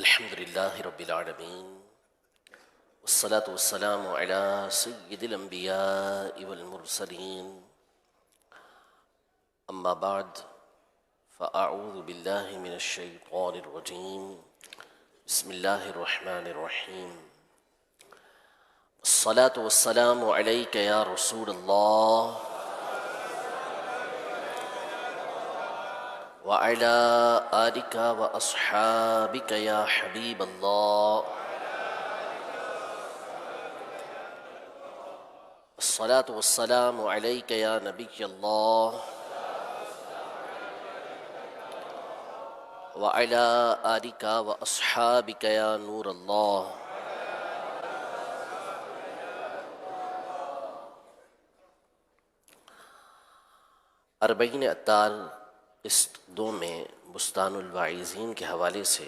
الحمد لله رب العالمين والصلاة والسلام على سيد الأنبياء والمرسلين أما بعد فأعوذ بالله من الشيطان الرجيم بسم الله الرحمن الرحيم الصلاة والسلام عليك يا رسول الله وعلى آلك وأصحابك يا حبيب الله الصلاة والسلام عليك يا نبي الله وعلى آلك وأصحابك يا نور الله اربعین اطار اس دو میں بستان الواعظین کے حوالے سے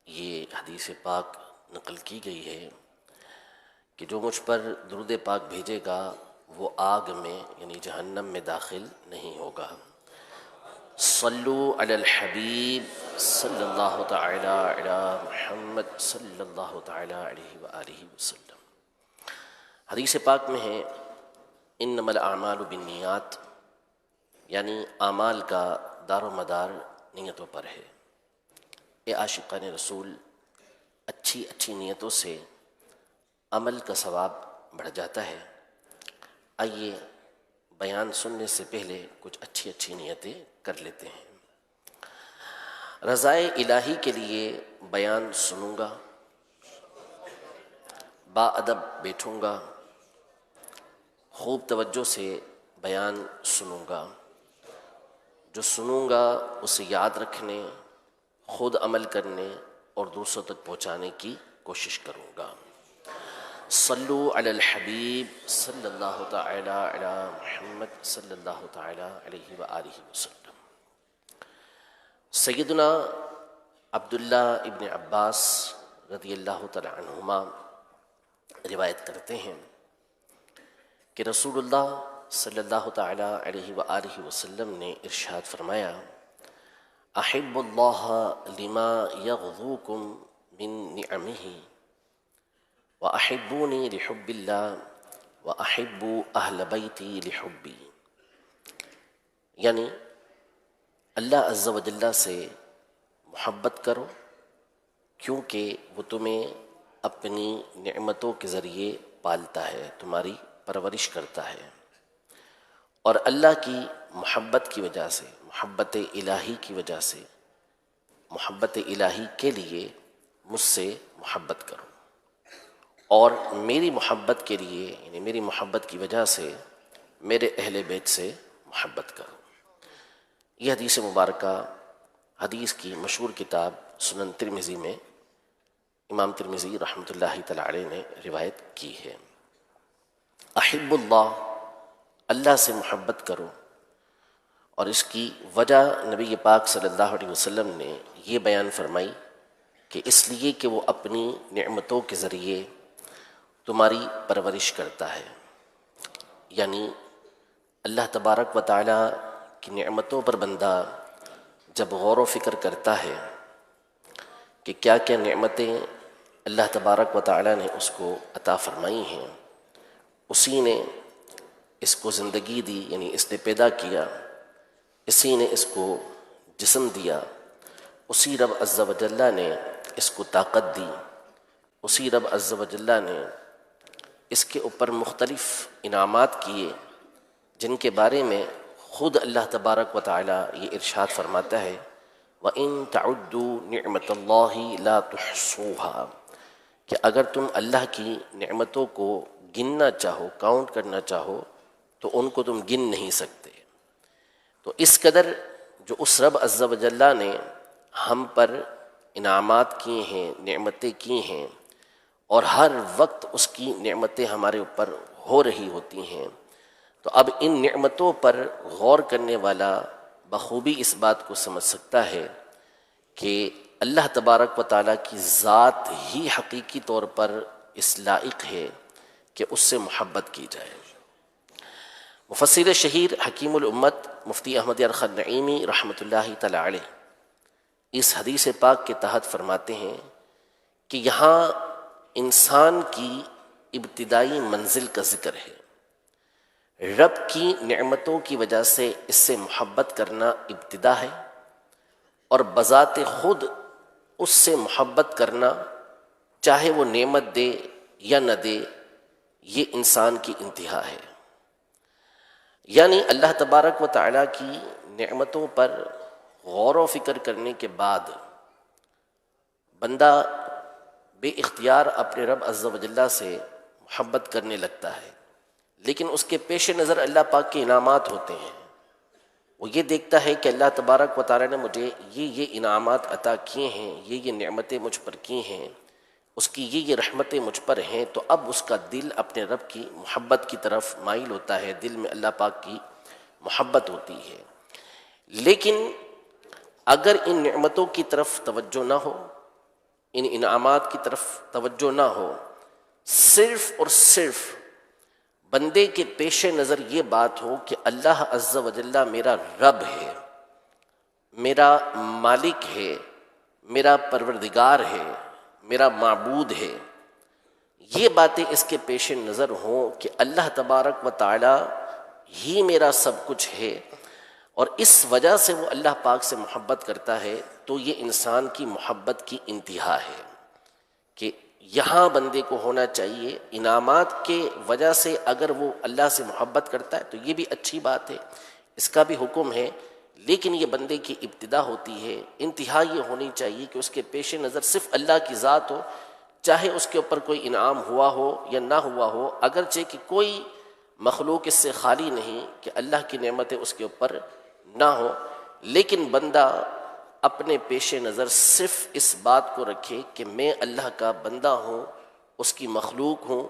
یہ حدیث پاک نقل کی گئی ہے کہ جو مجھ پر درود پاک بھیجے گا وہ آگ میں یعنی جہنم میں داخل نہیں ہوگا۔ صلو علی الحبیب صلی اللہ تعالی علی محمد صلی اللہ تعالی علیہ وآلہ وسلم۔ حدیث پاک میں ہے انما الاعمال بالنیات، یعنی اعمال کا دار و مدار نیتوں پر ہے۔ اے عاشقان رسول، اچھی نیتوں سے عمل کا ثواب بڑھ جاتا ہے۔ آئیے بیان سننے سے پہلے کچھ اچھی نیتیں کر لیتے ہیں۔ رضائے الہی کے لیے بیان سنوں گا، با ادب بیٹھوں گا، خوب توجہ سے بیان سنوں گا، جو سنوں گا اسے یاد رکھنے، خود عمل کرنے اور دوسروں تک پہنچانے کی کوشش کروں گا۔ صلو علی الحبیب صلی اللہ تعالی علی محمد صلی اللہ تعالی علیہ وآلہ وسلم۔ سیدنا عبداللہ ابن عباس رضی اللہ تعالی عنہما روایت کرتے ہیں کہ رسول اللہ صلی اللہ تعالی علیہ وآلہ وسلم نے ارشاد فرمایا، احب اللہ لما یغذوکم من نعمہ واحبونی لحب اللہ واحب اہل بیتی لحبی، یعنی اللہ عز و جل سے محبت کرو کیونکہ وہ تمہیں اپنی نعمتوں کے ذریعے پالتا ہے، تمہاری پرورش کرتا ہے، اور اللہ کی محبت کی وجہ سے، محبت الہی کی وجہ سے، محبت الہی کے لیے مجھ سے محبت کرو، اور میری محبت کے لیے یعنی میری محبت کی وجہ سے میرے اہل بیت سے محبت کرو۔ یہ حدیث مبارکہ حدیث کی مشہور کتاب سنن ترمذی میں امام ترمذی رحمۃ اللہ تعالی علیہ نے روایت کی ہے۔ احب اللہ سے محبت کرو، اور اس کی وجہ نبی پاک صلی اللہ علیہ وسلم نے یہ بیان فرمائی کہ اس لیے کہ وہ اپنی نعمتوں کے ذریعے تمہاری پرورش کرتا ہے، یعنی اللہ تبارک و تعالی کی نعمتوں پر بندہ جب غور و فکر کرتا ہے کہ کیا کیا نعمتیں اللہ تبارک و تعالی نے اس کو عطا فرمائی ہیں، اسی نے اس کو زندگی دی، یعنی اس نے پیدا کیا، اسی نے اس کو جسم دیا، اسی رب عز و جل نے اس کو طاقت دی، اسی رب عز و جل نے اس کے اوپر مختلف انعامات کیے جن کے بارے میں خود اللہ تبارک و تعالی یہ ارشاد فرماتا ہے وَإِن تَعُدُّوا نِعْمَةَ اللَّهِ لَا تُحْصُوهَا، کہ اگر تم اللہ کی نعمتوں کو گننا چاہو، کاؤنٹ کرنا چاہو تو ان کو تم گن نہیں سکتے۔ تو اس قدر جو اس رب عز و جل نے ہم پر انعامات کیے ہیں، نعمتیں کی ہیں، اور ہر وقت اس کی نعمتیں ہمارے اوپر ہو رہی ہوتی ہیں، تو اب ان نعمتوں پر غور کرنے والا بخوبی اس بات کو سمجھ سکتا ہے کہ اللہ تبارک و تعالیٰ کی ذات ہی حقیقی طور پر اس لائق ہے کہ اس سے محبت کی جائے۔ مفسر شہیر حکیم الامت مفتی احمد یار نعیمی رحمۃ اللہ تعالی علیہ اس حدیث پاک کے تحت فرماتے ہیں کہ یہاں انسان کی ابتدائی منزل کا ذکر ہے۔ رب کی نعمتوں کی وجہ سے اس سے محبت کرنا ابتدا ہے، اور بذات خود اس سے محبت کرنا، چاہے وہ نعمت دے یا نہ دے، یہ انسان کی انتہا ہے۔ یعنی اللہ تبارک و تعالیٰ کی نعمتوں پر غور و فکر کرنے کے بعد بندہ بے اختیار اپنے رب عز و جل سے محبت کرنے لگتا ہے، لیکن اس کے پیش نظر اللہ پاک کے انعامات ہوتے ہیں۔ وہ یہ دیکھتا ہے کہ اللہ تبارک و تعالیٰ نے مجھے یہ انعامات عطا کیے ہیں، یہ نعمتیں مجھ پر کی ہیں، اس کی یہ رحمتیں مجھ پر ہیں، تو اب اس کا دل اپنے رب کی محبت کی طرف مائل ہوتا ہے، دل میں اللہ پاک کی محبت ہوتی ہے۔ لیکن اگر ان نعمتوں کی طرف توجہ نہ ہو، ان انعامات کی طرف توجہ نہ ہو، صرف اور صرف بندے کے پیش نظر یہ بات ہو کہ اللہ عز و جل میرا رب ہے، میرا مالک ہے، میرا پروردگار ہے، میرا معبود ہے، یہ باتیں اس کے پیش نظر ہوں کہ اللہ تبارک و تعالی ہی میرا سب کچھ ہے، اور اس وجہ سے وہ اللہ پاک سے محبت کرتا ہے، تو یہ انسان کی محبت کی انتہا ہے کہ یہاں بندے کو ہونا چاہیے انعامات کے وجہ سے اگر وہ اللہ سے محبت کرتا ہے تو یہ بھی اچھی بات ہے، اس کا بھی حکم ہے، لیکن یہ بندے کی ابتدا ہوتی ہے، انتہا یہ ہونی چاہیے کہ اس کے پیش نظر صرف اللہ کی ذات ہو، چاہے اس کے اوپر کوئی انعام ہوا ہو یا نہ ہوا ہو، اگرچہ کہ کوئی مخلوق اس سے خالی نہیں کہ اللہ کی نعمتیں اس کے اوپر نہ ہو، لیکن بندہ اپنے پیش نظر صرف اس بات کو رکھے کہ میں اللہ کا بندہ ہوں، اس کی مخلوق ہوں،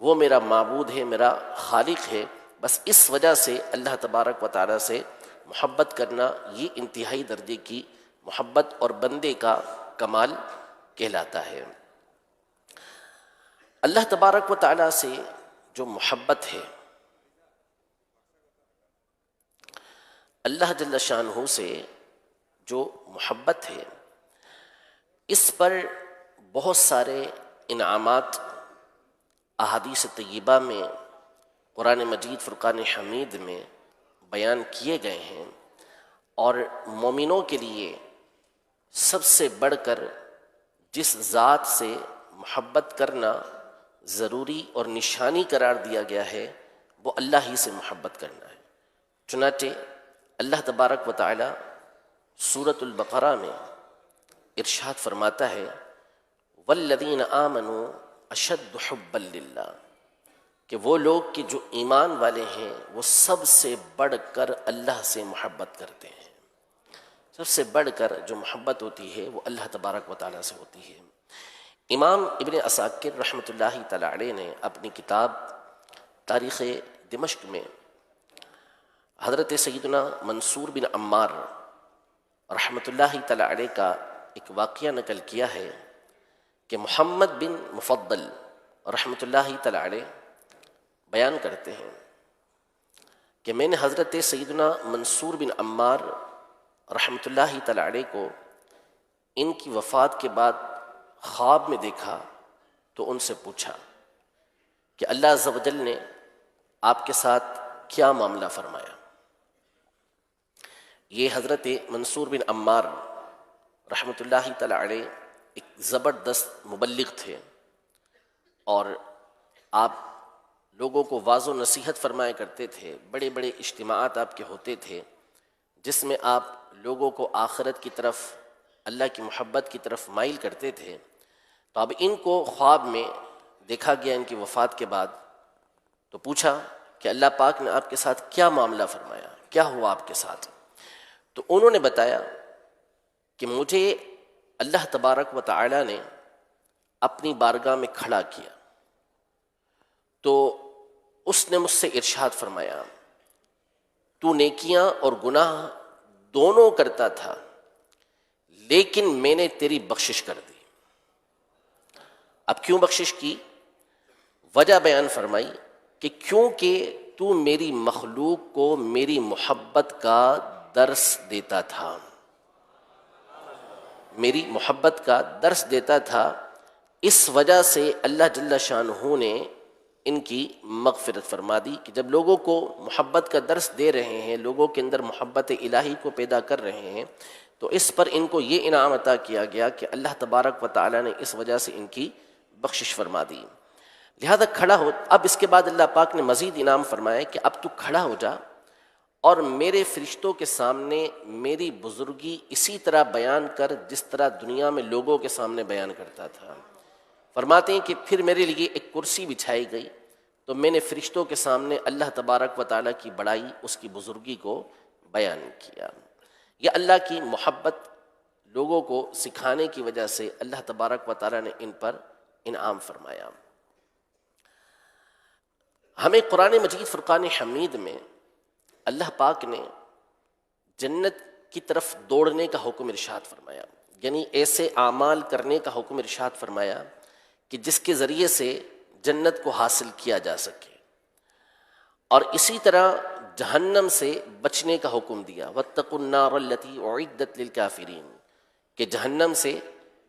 وہ میرا معبود ہے، میرا خالق ہے، بس اس وجہ سے اللہ تبارک و تعالیٰ سے محبت کرنا یہ انتہائی درجے کی محبت اور بندے کا کمال کہلاتا ہے۔ اللہ تبارک و تعالیٰ سے جو محبت ہے، اللہ جل شانہ سے جو محبت ہے، اس پر بہت سارے انعامات احادیث طیبہ میں، قرآن مجید فرقان حمید میں بیان کیے گئے ہیں، اور مومنوں کے لیے سب سے بڑھ کر جس ذات سے محبت کرنا ضروری اور نشانی قرار دیا گیا ہے وہ اللہ ہی سے محبت کرنا ہے۔ چنانچہ اللہ تبارک و تعالی سورۃ البقرہ میں ارشاد فرماتا ہے والذین آمنوا اشد حبا للہ، کہ وہ لوگ کہ جو ایمان والے ہیں وہ سب سے بڑھ کر اللہ سے محبت کرتے ہیں، سب سے بڑھ کر جو محبت ہوتی ہے وہ اللہ تبارک و تعالیٰ سے ہوتی ہے۔ امام ابن عساکر رحمۃ اللہ تعالی علیہ نے اپنی کتاب تاریخ دمشق میں حضرت سیدنا منصور بن عمار رحمۃ اللہ تعالی علیہ کا ایک واقعہ نقل کیا ہے کہ محمد بن مفضل رحمۃ اللہ تعالی علیہ بیان کرتے ہیں کہ میں نے حضرت سیدنا منصور بن عمار رحمۃ اللہ تعالی علیہ کو ان کی وفات کے بعد خواب میں دیکھا، تو ان سے پوچھا کہ اللہ عز و جل نے آپ کے ساتھ کیا معاملہ فرمایا۔ یہ حضرت منصور بن عمار رحمۃ اللہ تعالی علیہ ایک زبردست مبلغ تھے، اور آپ لوگوں کو واعظ و نصیحت فرمایا کرتے تھے، بڑے بڑے اجتماعات آپ کے ہوتے تھے جس میں آپ لوگوں کو آخرت کی طرف، اللہ کی محبت کی طرف مائل کرتے تھے۔ تو اب ان کو خواب میں دیکھا گیا ان کی وفات کے بعد، تو پوچھا کہ اللہ پاک نے آپ کے ساتھ کیا معاملہ فرمایا، کیا ہوا آپ کے ساتھ؟ تو انہوں نے بتایا کہ مجھے اللہ تبارک و تعالی نے اپنی بارگاہ میں کھڑا کیا، تو اس نے مجھ سے ارشاد فرمایا تو نیکیاں اور گناہ دونوں کرتا تھا، لیکن میں نے تیری بخشش کر دی۔ اب کیوں بخشش کی؟ وجہ بیان فرمائی کہ کیونکہ تو میری مخلوق کو میری محبت کا درس دیتا تھا، میری محبت کا درس دیتا تھا، اس وجہ سے اللہ جل شانہ نے ان کی مغفرت فرما دی کہ جب لوگوں کو محبت کا درس دے رہے ہیں، لوگوں کے اندر محبت الہی کو پیدا کر رہے ہیں، تو اس پر ان کو یہ انعام عطا کیا گیا کہ اللہ تبارک و تعالی نے اس وجہ سے ان کی بخشش فرما دی۔ لہذا کھڑا ہو، اب اس کے بعد اللہ پاک نے مزید انعام فرمایا کہ اب تو کھڑا ہو جا اور میرے فرشتوں کے سامنے میری بزرگی اسی طرح بیان کر جس طرح دنیا میں لوگوں کے سامنے بیان کرتا تھا۔ فرماتے ہیں کہ پھر میرے لیے ایک کرسی بچھائی گئی، تو میں نے فرشتوں کے سامنے اللہ تبارک و تعالیٰ کی بڑائی، اس کی بزرگی کو بیان کیا۔ یہ اللہ کی محبت لوگوں کو سکھانے کی وجہ سے اللہ تبارک و تعالیٰ نے ان پر انعام فرمایا۔ ہمیں قرآن مجید فرقان حمید میں اللہ پاک نے جنت کی طرف دوڑنے کا حکم ارشاد فرمایا، یعنی ایسے اعمال کرنے کا حکم ارشاد فرمایا کہ جس کے ذریعے سے جنت کو حاصل کیا جا سکے، اور اسی طرح جہنم سے بچنے کا حکم دیا، واتقوا النار التي اعدت للکافرین، کہ جہنم سے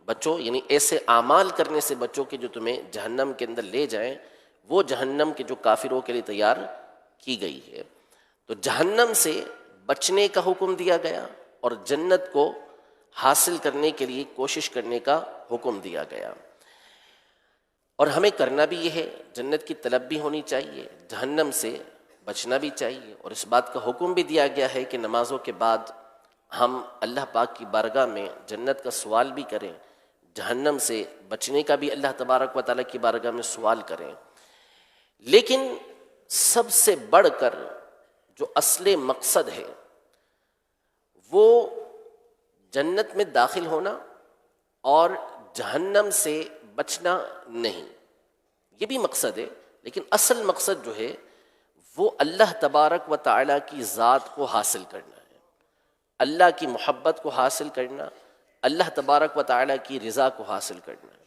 بچو، یعنی ایسے اعمال کرنے سے بچو کہ جو تمہیں جہنم کے اندر لے جائیں، وہ جہنم کے جو کافروں کے لیے تیار کی گئی ہے۔ تو جہنم سے بچنے کا حکم دیا گیا اور جنت کو حاصل کرنے کے لیے کوشش کرنے کا حکم دیا گیا، اور ہمیں کرنا بھی یہ ہے، جنت کی طلب بھی ہونی چاہیے، جہنم سے بچنا بھی چاہیے، اور اس بات کا حکم بھی دیا گیا ہے کہ نمازوں کے بعد ہم اللہ پاک کی بارگاہ میں جنت کا سوال بھی کریں، جہنم سے بچنے کا بھی اللہ تبارک و تعالیٰ کی بارگاہ میں سوال کریں۔ لیکن سب سے بڑھ کر جو اصل مقصد ہے وہ جنت میں داخل ہونا اور جہنم سے بچنا نہیں، یہ بھی مقصد ہے، لیکن اصل مقصد جو ہے وہ اللہ تبارک و تعالیٰ کی ذات کو حاصل کرنا ہے، اللہ کی محبت کو حاصل کرنا، اللہ تبارک و تعالیٰ کی رضا کو حاصل کرنا ہے۔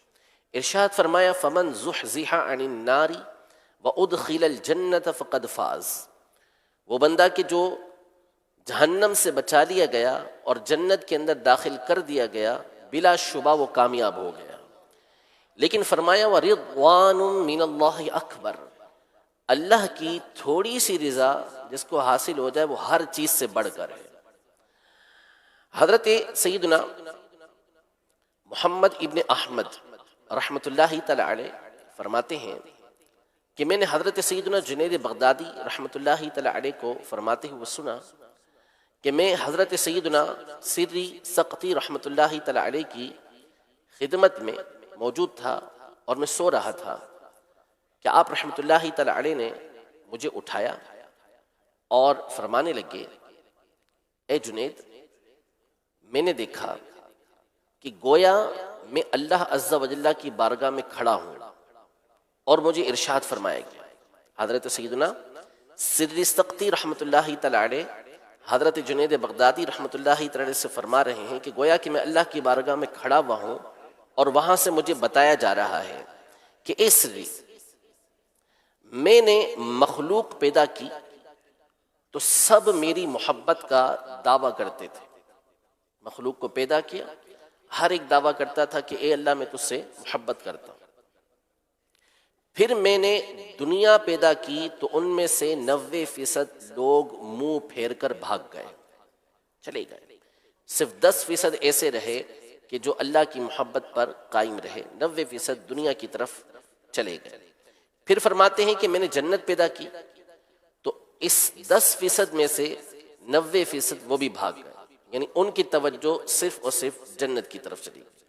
ارشاد فرمایا فمن زحزح عن النار وادخل الجنت فقد فاز، وہ بندہ کہ جو جہنم سے بچا لیا گیا اور جنت کے اندر داخل کر دیا گیا، بلا شبہ وہ کامیاب ہو گیا۔ لیکن فرمایا وَرِضْوَانٌ مِّنَ اللَّهِ اکبر، اللہ کی تھوڑی سی رضا جس کو حاصل ہو جائے وہ ہر چیز سے بڑھ کر ہے۔ حضرت سیدنا محمد ابن احمد رحمۃ اللہ تعالی علیہ فرماتے ہیں کہ میں نے حضرت سیدنا جنید بغدادی رحمۃ اللہ تعالی علیہ کو فرماتے ہوئے سنا کہ میں حضرت سیدنا سری سقطی رحمۃ اللہ تعالی علیہ کی خدمت میں موجود تھا اور میں سو رہا تھا کہ آپ رحمۃ اللہ تعالی علیہ نے مجھے اٹھایا اور فرمانے لگے، اے جنید، میں نے دیکھا کہ گویا میں اللہ عز و جل کی بارگاہ میں کھڑا ہوں اور مجھے ارشاد فرمایا گیا۔ حضرت سیدنا سری سقطی رحمۃ اللہ تعالی علیہ حضرت جنید بغدادی رحمۃ اللہ تعالی علیہ سے فرما رہے ہیں کہ گویا کہ میں اللہ کی بارگاہ میں کھڑا ہوا ہوں اور وہاں سے مجھے بتایا جا رہا ہے کہ اے سری، میں نے مخلوق پیدا کی تو سب میری محبت کا دعویٰ کرتے تھے، مخلوق کو پیدا کیا، ہر ایک دعویٰ کرتا تھا کہ اے اللہ میں تجھ سے محبت کرتا ہوں۔ پھر میں نے دنیا پیدا کی تو ان میں سے 90% لوگ منہ پھیر کر بھاگ گئے، چلے گئے، صرف 10% ایسے رہے کہ جو اللہ کی محبت پر قائم رہے، 90% دنیا کی طرف چلے گئے۔ پھر فرماتے ہیں کہ میں نے جنت پیدا کی تو اس 10% میں سے 90% وہ بھی بھاگ گئے، یعنی ان کی توجہ صرف اور صرف جنت کی طرف چلی گئی،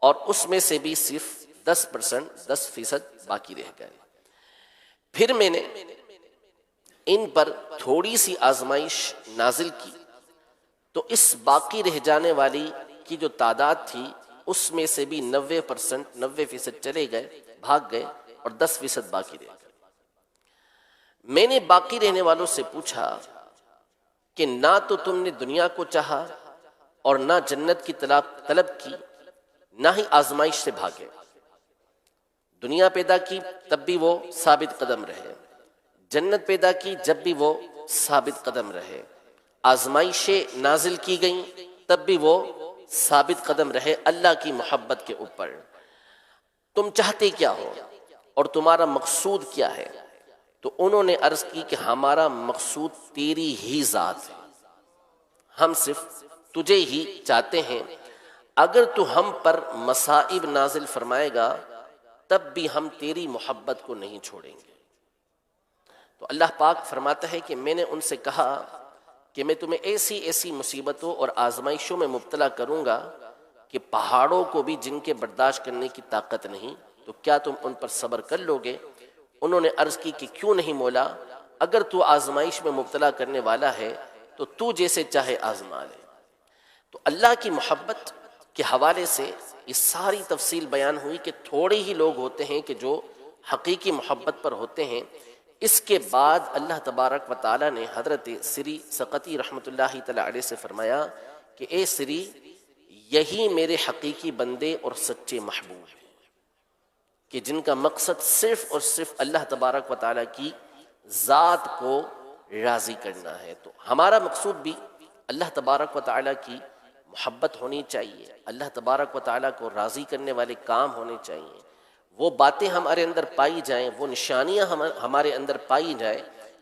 اور اس میں سے بھی صرف 10% باقی رہ گئے۔ پھر میں نے ان پر تھوڑی سی آزمائش نازل کی تو اس باقی رہ جانے والی کی جو تعداد تھی اس میں سے بھی 90% چلے گئے، بھاگ گئے، اور 10% باقی رہ گئے۔ میں نے باقی رہنے والوں سے پوچھا کہ نہ تو تم نے دنیا کو چاہا اور نہ جنت کی طلب کی، نہ ہی آزمائش سے بھاگے، دنیا پیدا کی تب بھی وہ ثابت قدم رہے، جنت پیدا کی جب بھی وہ ثابت قدم رہے، آزمائشیں نازل کی گئیں تب بھی وہ ثابت قدم رہے اللہ کی محبت کے اوپر۔ تم چاہتے کیا ہو اور تمہارا مقصود کیا ہے؟ تو انہوں نے عرض کی کہ ہمارا مقصود تیری ہی ذات ہے، ہم صرف تجھے ہی چاہتے ہیں، اگر تو ہم پر مصائب نازل فرمائے گا تب بھی ہم تیری محبت کو نہیں چھوڑیں گے۔ تو اللہ پاک فرماتا ہے کہ میں نے ان سے کہا کہ میں تمہیں ایسی ایسی مصیبتوں اور آزمائشوں میں مبتلا کروں گا کہ پہاڑوں کو بھی جن کے برداشت کرنے کی طاقت نہیں، تو کیا تم ان پر صبر کر لو گے؟ انہوں نے عرض کی کہ کیوں نہیں مولا، اگر تو آزمائش میں مبتلا کرنے والا ہے تو تو جیسے چاہے آزما لے۔ تو اللہ کی محبت کے حوالے سے یہ ساری تفصیل بیان ہوئی کہ تھوڑے ہی لوگ ہوتے ہیں کہ جو حقیقی محبت پر ہوتے ہیں۔ اس کے بعد اللہ تبارک و تعالیٰ نے حضرت سری سقطی رحمۃ اللہ تعالی علیہ سے فرمایا کہ اے سری، یہی میرے حقیقی بندے اور سچے محبوب ہیں کہ جن کا مقصد صرف اور صرف اللہ تبارک و تعالیٰ کی ذات کو راضی کرنا ہے۔ تو ہمارا مقصود بھی اللہ تبارک و تعالیٰ کی محبت ہونی چاہیے، اللہ تبارک و تعالیٰ کو راضی کرنے والے کام ہونے چاہیے، وہ باتیں ہمارے اندر پائی جائیں، وہ نشانیاں ہمارے اندر پائی جائیں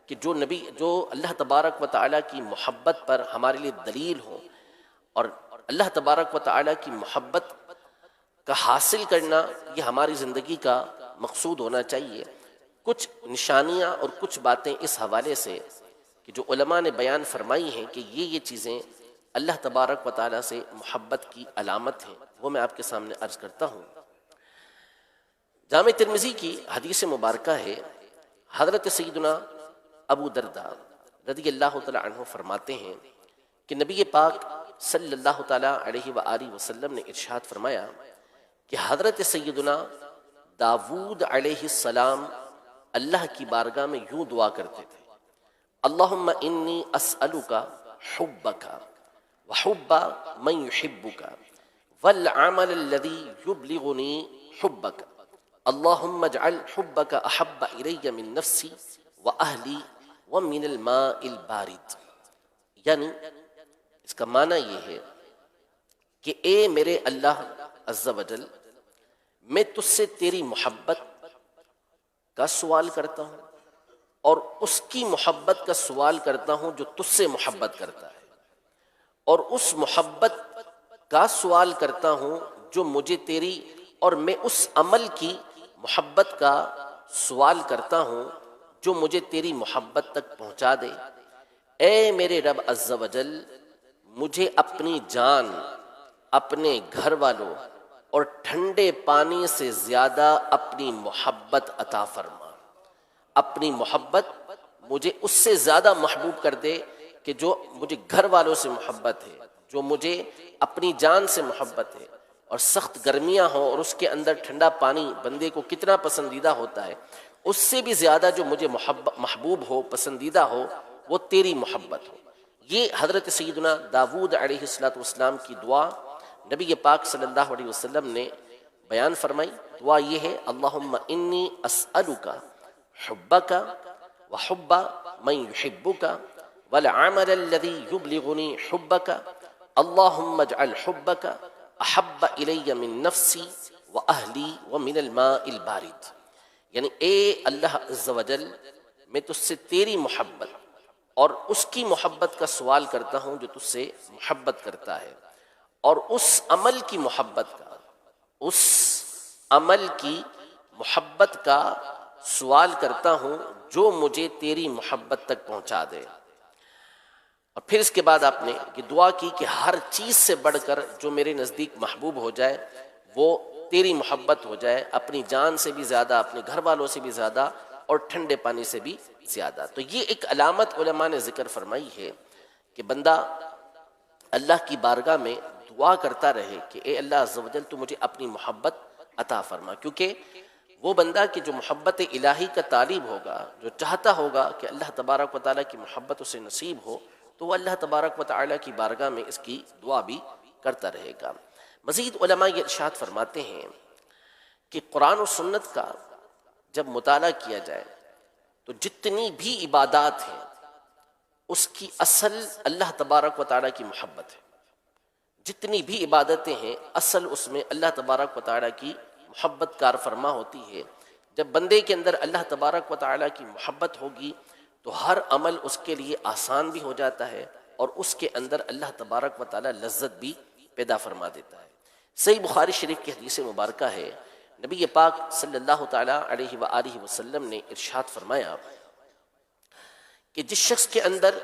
کہ جو اللہ تبارک و تعالیٰ کی محبت پر ہمارے لیے دلیل ہوں، اور اللہ تبارک و تعالیٰ کی محبت کا حاصل کرنا یہ ہماری زندگی کا مقصود ہونا چاہیے۔ کچھ نشانیاں اور کچھ باتیں اس حوالے سے کہ جو علماء نے بیان فرمائی ہیں کہ یہ چیزیں اللہ تبارک و تعالیٰ سے محبت کی علامت ہیں، وہ میں آپ کے سامنے عرض کرتا ہوں۔ جامع ترمذی کی حدیث مبارکہ ہے، حضرت سیدنا ابو درداء رضی اللہ تعالی عنہ فرماتے ہیں کہ نبی پاک صلی اللہ تعالی علیہ وآلہ وسلم نے ارشاد فرمایا کہ حضرت سیدنا داود علیہ السلام اللہ کی بارگاہ میں یوں دعا کرتے تھے، اللہم انی اسألک حبک وحب من یحبک والعمل الذی یبلغنی حبک، اللہم اجعل حبک احب الی من نفسی واہلی ومن الماء البارد۔ یعنی اس کا معنی یہ ہے کہ اے میرے اللہ عز و جل، میں تجھ سے تیری محبت کا سوال کرتا ہوں اور اس کی محبت کا سوال کرتا ہوں جو تجھ سے محبت کرتا ہے، اور اس محبت کا سوال کرتا ہوں جو مجھے تیری، اور میں اس عمل کی محبت کا سوال کرتا ہوں جو مجھے تیری محبت تک پہنچا دے۔ اے میرے رب عز و جل، مجھے اپنی جان، اپنے گھر والوں اور ٹھنڈے پانی سے زیادہ اپنی محبت عطا فرما۔ اپنی محبت مجھے اس سے زیادہ محبوب کر دے کہ جو مجھے گھر والوں سے محبت ہے، جو مجھے اپنی جان سے محبت ہے، اور سخت گرمیاں ہوں اور اس کے اندر ٹھنڈا پانی بندے کو کتنا پسندیدہ ہوتا ہے، اس سے بھی زیادہ جو مجھے محبوب ہو، پسندیدہ ہو، وہ تیری محبت ہو۔ یہ حضرت سیدنا داود علیہ السلام کی دعا نبی پاک صلی اللہ علیہ وسلم نے بیان فرمائی۔ دعا یہ ہے، اللہم انی اسألک حبک وحب من یحبک والعمل الذی یبلغنی حبک، اللہم اجعل حبک احب الی من نفسی واہلی ومن الماء البارد۔ یعنی اے اللہ عز و جل، میں تجھ سے تیری محبت اور اس کی محبت کا سوال کرتا ہوں جو تجھ سے محبت کرتا ہے، اور اس عمل کی محبت کا، اس عمل کی محبت کا سوال کرتا ہوں جو مجھے تیری محبت تک پہنچا دے۔ اور پھر اس کے بعد آپ نے یہ دعا کی کہ ہر چیز سے بڑھ کر جو میرے نزدیک محبوب ہو جائے وہ تیری محبت ہو جائے، اپنی جان سے بھی زیادہ، اپنے گھر والوں سے بھی زیادہ، اور ٹھنڈے پانی سے بھی زیادہ۔ تو یہ ایک علامت علماء نے ذکر فرمائی ہے کہ بندہ اللہ کی بارگاہ میں دعا کرتا رہے کہ اے اللہ عز و جل، تو مجھے اپنی محبت عطا فرما، کیونکہ وہ بندہ کہ جو محبت الہی کا طالب ہوگا، جو چاہتا ہوگا کہ اللہ تبارک و تعالیٰ کی محبت اسے نصیب ہو، تو وہ اللہ تبارک و تعالیٰ کی بارگاہ میں اس کی دعا بھی کرتا رہے گا۔ مزید علماء یہ ارشاد فرماتے ہیں کہ قرآن و سنت کا جب مطالعہ کیا جائے تو جتنی بھی عبادات ہیں اس کی اصل اللہ تبارک و تعالیٰ کی محبت ہے۔ جتنی بھی عبادتیں ہیں اصل اس میں اللہ تبارک و تعالیٰ کی محبت کار فرما ہوتی ہے۔ جب بندے کے اندر اللہ تبارک و تعالیٰ کی محبت ہوگی تو ہر عمل اس کے لیے آسان بھی ہو جاتا ہے اور اس کے اندر اللہ تبارک و تعالیٰ لذت بھی پیدا فرما دیتا ہے۔ صحیح بخاری شریف کی حدیث مبارکہ ہے، نبی پاک صلی اللہ تعالیٰ علیہ وآلہ وسلم نے ارشاد فرمایا کہ جس شخص کے اندر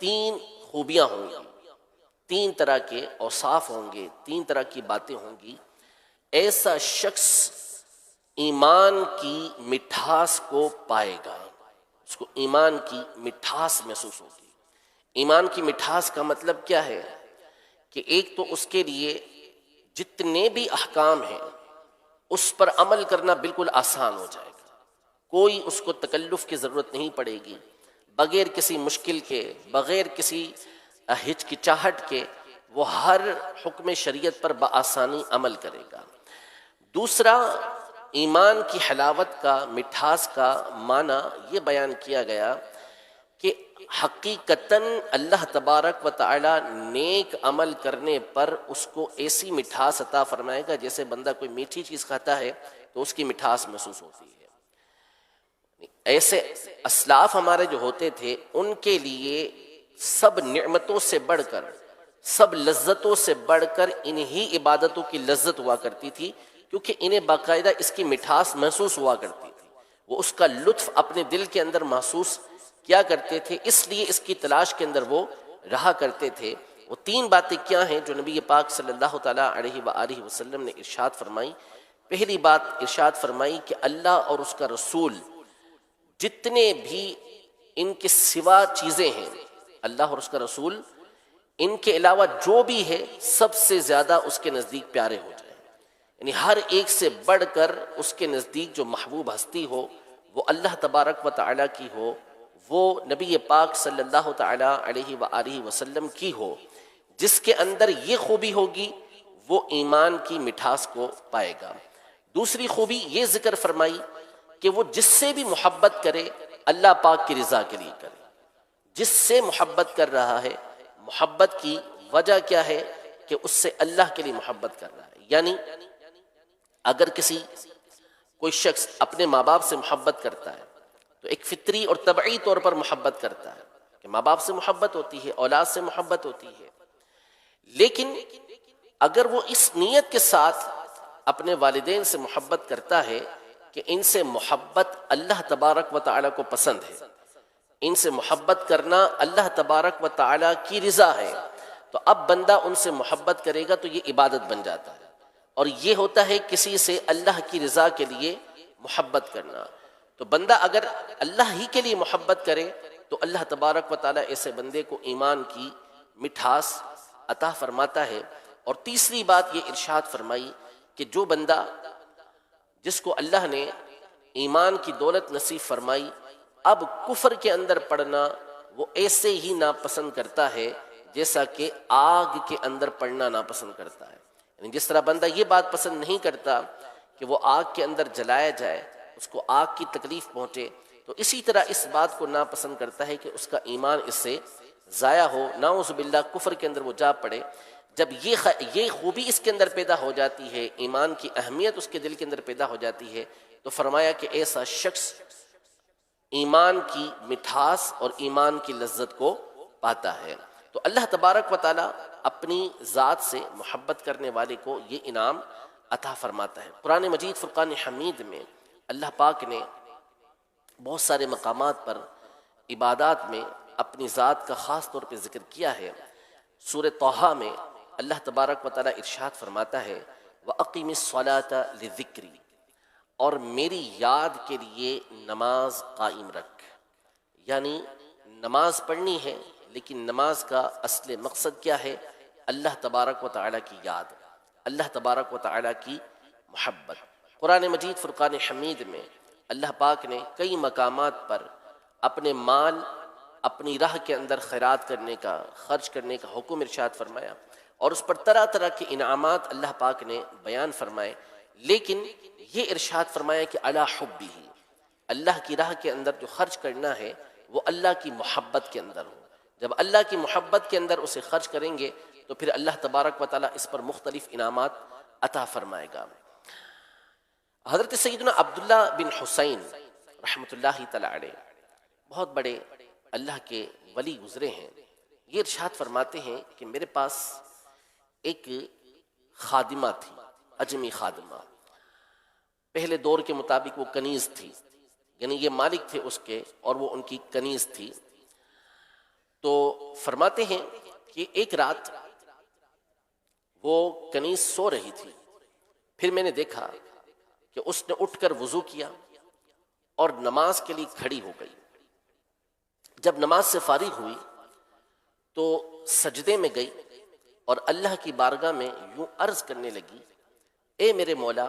3 خوبیاں ہوں گی، 3 طرح کے اوصاف ہوں گے، 3 طرح کی باتیں ہوں گی، ایسا شخص ایمان کی مٹھاس کو پائے گا، اس کو ایمان کی مٹھاس محسوس ہوگی۔ ایمان کی مٹھاس کا مطلب کیا ہے کہ ایک تو اس کے لیے جتنے بھی احکام ہیں اس پر عمل کرنا بالکل آسان ہو جائے گا، کوئی اس کو تکلف کی ضرورت نہیں پڑے گی، بغیر کسی مشکل کے، بغیر کسی ہچکچاہٹ کے وہ ہر حکم شریعت پر بآسانی عمل کرے گا۔ دوسرا، ایمان کی حلاوت کا، مٹھاس کا معنی یہ بیان کیا گیا کہ حقیقتاً اللہ تبارک و تعالی نیک عمل کرنے پر اس کو ایسی مٹھاس عطا فرمائے گا جیسے بندہ کوئی میٹھی چیز کھاتا ہے تو اس کی مٹھاس محسوس ہوتی ہے۔ ایسے اسلاف ہمارے جو ہوتے تھے ان کے لیے سب نعمتوں سے بڑھ کر، سب لذتوں سے بڑھ کر انہی عبادتوں کی لذت ہوا کرتی تھی، کیونکہ انہیں باقاعدہ اس کی مٹھاس محسوس ہوا کرتی تھی، وہ اس کا لطف اپنے دل کے اندر محسوس کیا کرتے تھے، اس لیے اس کی تلاش کے اندر وہ رہا کرتے تھے۔ وہ 3 باتیں کیا ہیں جو نبی پاک صلی اللہ تعالیٰ علیہ وآلہ وسلم نے ارشاد فرمائی؟ پہلی بات ارشاد فرمائی کہ اللہ اور اس کا رسول جتنے بھی ان کے سوا چیزیں ہیں، اللہ اور اس کا رسول ان کے علاوہ جو بھی ہے سب سے زیادہ اس کے نزدیک پیارے ہو جائیں، یعنی ہر ایک سے بڑھ کر اس کے نزدیک جو محبوب ہستی ہو وہ اللہ تبارک و تعالیٰ کی ہو، وہ نبی پاک صلی اللہ تعالیٰ علیہ وآلہ وسلم کی ہو۔ جس کے اندر یہ خوبی ہوگی وہ ایمان کی مٹھاس کو پائے گا۔ دوسری خوبی یہ ذکر فرمائی کہ وہ جس سے بھی محبت کرے اللہ پاک کی رضا کے لیے کرے۔ جس سے محبت کر رہا ہے، محبت کی وجہ کیا ہے کہ اس سے اللہ کے لیے محبت کر رہا ہے۔ یعنی اگر کوئی شخص اپنے ماں باپ سے محبت کرتا ہے تو ایک فطری اور طبعی طور پر محبت کرتا ہے کہ ماں باپ سے محبت ہوتی ہے، اولاد سے محبت ہوتی ہے، لیکن اگر وہ اس نیت کے ساتھ اپنے والدین سے محبت کرتا ہے کہ ان سے محبت اللہ تبارک و تعالیٰ کو پسند ہے، ان سے محبت کرنا اللہ تبارک و تعالیٰ کی رضا ہے، تو اب بندہ ان سے محبت کرے گا تو یہ عبادت بن جاتا ہے، اور یہ ہوتا ہے کسی سے اللہ کی رضا کے لیے محبت کرنا۔ تو بندہ اگر اللہ ہی کے لیے محبت کرے تو اللہ تبارک و تعالیٰ ایسے بندے کو ایمان کی مٹھاس عطا فرماتا ہے۔ اور تیسری بات یہ ارشاد فرمائی کہ جو بندہ جس کو اللہ نے ایمان کی دولت نصیب فرمائی، اب کفر کے اندر پڑنا وہ ایسے ہی ناپسند کرتا ہے جیسا کہ آگ کے اندر پڑنا ناپسند کرتا ہے۔ یعنی جس طرح بندہ یہ بات پسند نہیں کرتا کہ وہ آگ کے اندر جلایا جائے، اس کو آگ کی تکلیف پہنچے، تو اسی طرح اس بات کو ناپسند کرتا ہے کہ اس کا ایمان اس سے ضائع ہو، نعوذ باللہ کفر کے اندر وہ جا پڑے۔ جب یہ خوبی اس کے اندر پیدا ہو جاتی ہے، ایمان کی اہمیت اس کے دل کے اندر پیدا ہو جاتی ہے، تو فرمایا کہ ایسا شخص ایمان کی مٹھاس اور ایمان کی لذت کو پاتا ہے۔ تو اللہ تبارک و تعالیٰ اپنی ذات سے محبت کرنے والے کو یہ انعام عطا فرماتا ہے۔ قرآن مجید فرقان حمید میں اللہ پاک نے بہت سارے مقامات پر عبادات میں اپنی ذات کا خاص طور پہ ذکر کیا ہے۔ سورہ طٰہٰ میں اللہ تبارک و تعالیٰ ارشاد فرماتا ہے وَأَقِمِ الصَّلَاةَ لِذِكْرِي، اور میری یاد کے لیے نماز قائم رکھ۔ یعنی نماز پڑھنی ہے، لیکن نماز کا اصل مقصد کیا ہے؟ اللہ تبارک و تعالیٰ کی یاد، اللہ تبارک و تعالیٰ کی محبت۔ قرآن مجید فرقان حمید میں اللہ پاک نے کئی مقامات پر اپنے مال اپنی راہ کے اندر خیرات کرنے کا، خرچ کرنے کا حکم ارشاد فرمایا، اور اس پر طرح طرح کے انعامات اللہ پاک نے بیان فرمائے، لیکن یہ ارشاد فرمایا کہ علی حبہ، اللہ کی راہ کے اندر جو خرچ کرنا ہے وہ اللہ کی محبت کے اندر ہو۔ جب اللہ کی محبت کے اندر اسے خرچ کریں گے تو پھر اللہ تبارک و تعالیٰ اس پر مختلف انعامات عطا فرمائے گا۔ حضرت سیدنا عبداللہ بن حسین رحمۃ اللہ تعالی علیہ بہت بڑے اللہ کے ولی گزرے ہیں. یہ ارشاد فرماتے ہیں کہ میرے پاس ایک خادمہ تھی، اجمی خادمہ. پہلے دور کے مطابق وہ کنیز تھی، یعنی یہ مالک تھے اس کے اور وہ ان کی کنیز تھی. تو فرماتے ہیں کہ ایک رات وہ کنیز سو رہی تھی، پھر میں نے دیکھا کہ اس نے اٹھ کر وضو کیا اور نماز کے لیے کھڑی ہو گئی. جب نماز سے فارغ ہوئی تو سجدے میں گئی اور اللہ کی بارگاہ میں یوں عرض کرنے لگی، اے میرے مولا،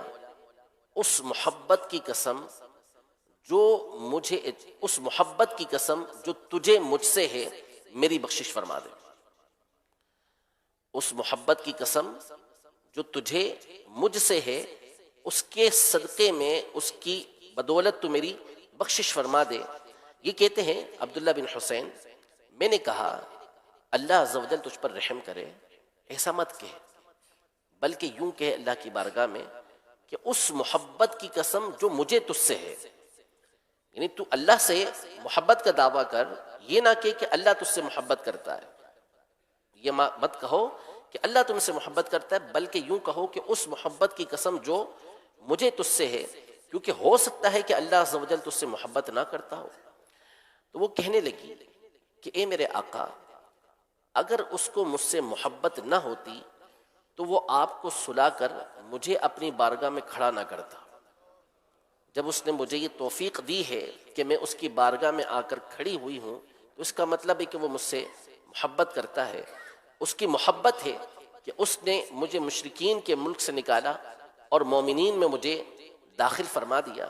اس محبت کی قسم جو تجھے مجھ سے ہے میری بخشش فرما دے. اس محبت کی قسم جو تجھے مجھ سے ہے اس کے صدقے میں، اس کی بدولت تو میری بخشش فرما دے. یہ کہتے ہیں عبداللہ بن حسین، میں نے کہا اللہ عز و جل تجھ پر رحم کرے، ایسا مت کہہ، بلکہ یوں کہے اللہ کی بارگاہ میں کہ اس محبت کی قسم جو مجھے تجھ سے ہے. یعنی تو اللہ سے محبت کا دعویٰ کر، یہ نہ کہ اللہ تجھ سے محبت کرتا ہے. یہ مت کہو کہ اللہ تم سے محبت کرتا ہے، بلکہ یوں کہو کہ اس محبت کی قسم جو مجھے تجھ سے ہے، کیونکہ ہو سکتا ہے کہ اللہ عز و جل تجھ سے محبت نہ کرتا ہو. تو وہ کہنے لگی کہ اے میرے آقا، اگر اس کو مجھ سے محبت نہ ہوتی تو وہ آپ کو سلا کر مجھے اپنی بارگاہ میں کھڑا نہ کرتا. جب اس نے مجھے یہ توفیق دی ہے کہ میں اس کی بارگاہ میں آ کر کھڑی ہوئی ہوں تو اس کا مطلب ہے کہ وہ مجھ سے محبت کرتا ہے. اس کی محبت ہے کہ اس نے مجھے مشرکین کے ملک سے نکالا اور مومنین میں مجھے داخل فرما دیا.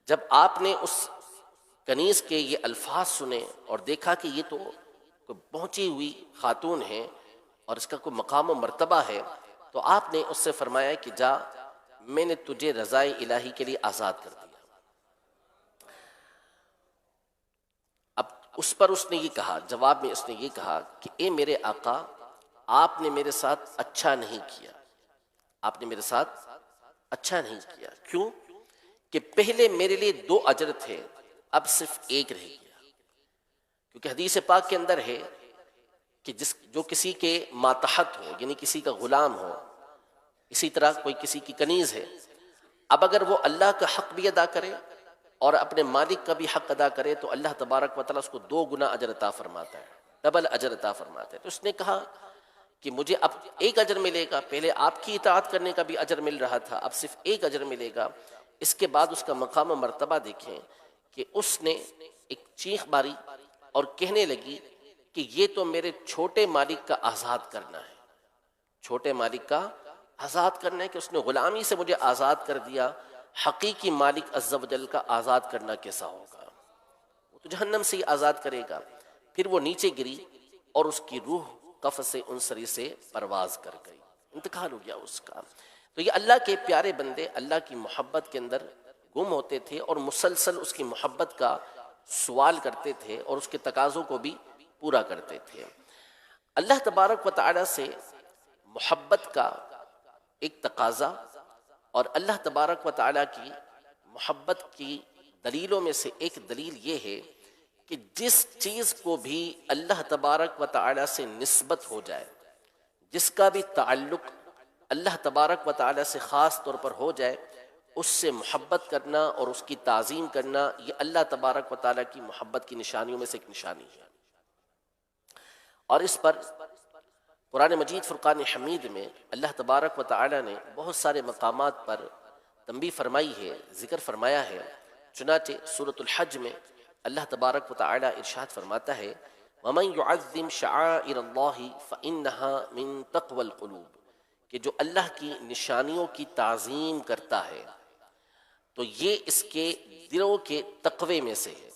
جب آپ نے اس کنیز کے یہ الفاظ سنے اور دیکھا کہ یہ تو کوئی پہنچی ہوئی خاتون ہے اور اس کا کوئی مقام و مرتبہ ہے، تو آپ نے اس سے فرمایا کہ جا، میں نے تجھے رضائے الہی کے لیے آزاد کر دیا. اب اس پر اس نے یہ کہا، جواب میں اس نے یہ کہا کہ اے میرے آقا، آپ نے میرے ساتھ اچھا نہیں کیا، آپ نے میرے ساتھ اچھا نہیں کیا. کیوں؟ کہ پہلے میرے لیے 2 اجر تھے، اب صرف 1 رہ گیا. کیونکہ حدیث پاک کے اندر ہے کہ جو کسی کے ماتحت ہو، یعنی کسی کا غلام ہو، اسی طرح کوئی کسی کی کنیز ہے، اب اگر وہ اللہ کا حق بھی ادا کرے اور اپنے مالک کا بھی حق ادا کرے تو اللہ تبارک و تعالیٰ اس کو 2 گنا اجر عطا فرماتا ہے، ڈبل اجر عطا فرماتا ہے. تو اس نے کہا کہ مجھے اب 1 اجر ملے گا، پہلے آپ کی اطاعت کرنے کا بھی اجر مل رہا تھا، اب صرف 1 اجر ملے گا. اس کے بعد اس کا مقام و مرتبہ دیکھیں کہ اس نے ایک چیخ ماری اور کہنے لگی کہ یہ تو میرے چھوٹے مالک کا آزاد کرنا ہے، چھوٹے مالک کا آزاد کرنا ہے، کہ اس نے غلامی سے مجھے آزاد کر دیا. حقیقی مالک عز و جل کا آزاد کرنا کیسا ہوگا؟ وہ تو جہنم سے ہی آزاد کرے گا. پھر وہ نیچے گری اور اس کی روح قفس انصری سے پرواز کر گئی، انتقال ہو گیا اس کا. تو یہ اللہ کے پیارے بندے اللہ کی محبت کے اندر گم ہوتے تھے اور مسلسل اس کی محبت کا سوال کرتے تھے اور اس کے تقاضوں کو بھی پورا کرتے تھے. اللہ تبارک و تعالی سے محبت کا ایک تقاضا اور اللہ تبارک و تعالی کی محبت کی دلیلوں میں سے ایک دلیل یہ ہے کہ جس چیز کو بھی اللہ تبارک و تعالی سے نسبت ہو جائے، جس کا بھی تعلق اللہ تبارک و تعالی سے خاص طور پر ہو جائے، اس سے محبت کرنا اور اس کی تعظیم کرنا، یہ اللہ تبارک و تعالی کی محبت کی نشانیوں میں سے ایک نشانی ہے. اور اس پر قرآن مجید فرقان حمید میں اللہ تبارک و تعالی نے بہت سارے مقامات پر تنبیہ فرمائی ہے، ذکر فرمایا ہے. چنانچہ سورۃ الحج میں اللہ تبارک و تعالی ارشاد فرماتا ہے وَمَن يُعَظِّمْ شَعَائِرَ اللَّهِ فَإِنَّهَا مِن تَقْوَى الْقُلُوبِ، کہ جو اللہ کی نشانیوں کی تعظیم کرتا ہے تو یہ اس کے دلوں کے تقوی میں سے ہے.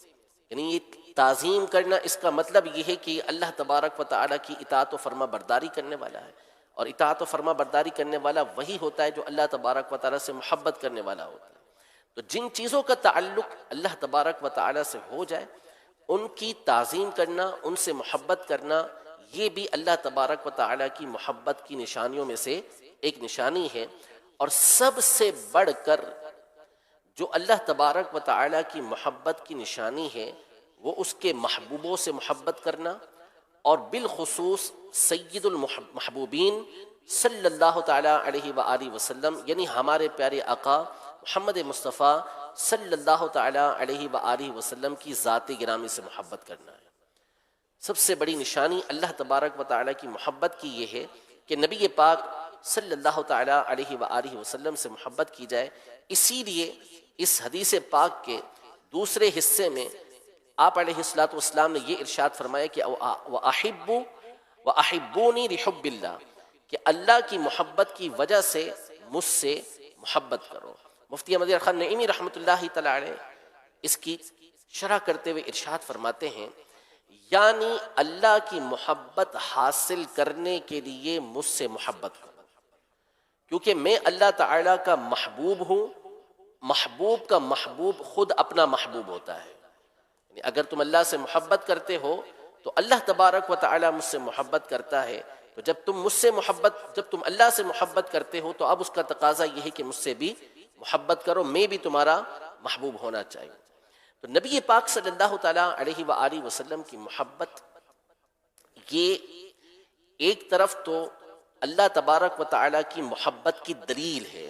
یعنی یہ تعظیم کرنا، اس کا مطلب یہ ہے کہ اللہ تبارک و تعالیٰ کی اطاعت و فرما برداری کرنے والا ہے، اور اطاعت و فرما برداری کرنے والا وہی ہوتا ہے جو اللہ تبارک و تعالیٰ سے محبت کرنے والا ہوتا ہے. تو جن چیزوں کا تعلق اللہ تبارک و تعالیٰ سے ہو جائے ان کی تعظیم کرنا، ان سے محبت کرنا، یہ بھی اللہ تبارک و تعالیٰ کی محبت کی نشانیوں میں سے ایک نشانی ہے. اور سب سے بڑھ کر جو اللہ تبارک و تعالیٰ کی محبت کی نشانی ہے وہ اس کے محبوبوں سے محبت کرنا، اور بالخصوص سید المحبوبین صلی اللہ تعالیٰ علیہ وآلہ وسلم، یعنی ہمارے پیارے آقا محمد مصطفیٰ صلی اللہ تعالیٰ علیہ وآلہ وسلم کی ذات گرامی سے محبت کرنا ہے۔ سب سے بڑی نشانی اللہ تبارک و تعالیٰ کی محبت کی یہ ہے کہ نبی پاک صلی اللہ تعالیٰ علیہ وآلہ وسلم سے محبت کی جائے۔ اسی لیے اس حدیث پاک کے دوسرے حصے میں آپ علیہ الصلوۃ والسلام نے یہ ارشاد فرمایا کہ وَأَحِبُّونِي لِحُبِّ اللَّهِ، کہ اللہ کی محبت کی وجہ سے مجھ سے محبت کرو۔ مفتی احمد خان نعیمی رحمۃ اللہ تعالی علیہ اس کی شرح کرتے ہوئے ارشاد فرماتے ہیں، یعنی اللہ کی محبت حاصل کرنے کے لیے مجھ سے محبت کرو، کیونکہ میں اللہ تعالیٰ کا محبوب ہوں۔ محبوب کا محبوب خود اپنا محبوب ہوتا ہے، یعنی اگر تم اللہ سے محبت کرتے ہو تو اللہ تبارک و تعالیٰ مجھ سے محبت کرتا ہے، تو جب تم اللہ سے محبت کرتے ہو تو اب اس کا تقاضا یہ ہے کہ مجھ سے بھی محبت کرو، میں بھی تمہارا محبوب ہونا چاہیے۔ تو نبی پاک صلی اللہ تعالیٰ علیہ وآلہ وسلم کی محبت یہ ایک طرف تو اللہ تبارک و تعالیٰ کی محبت کی دلیل ہے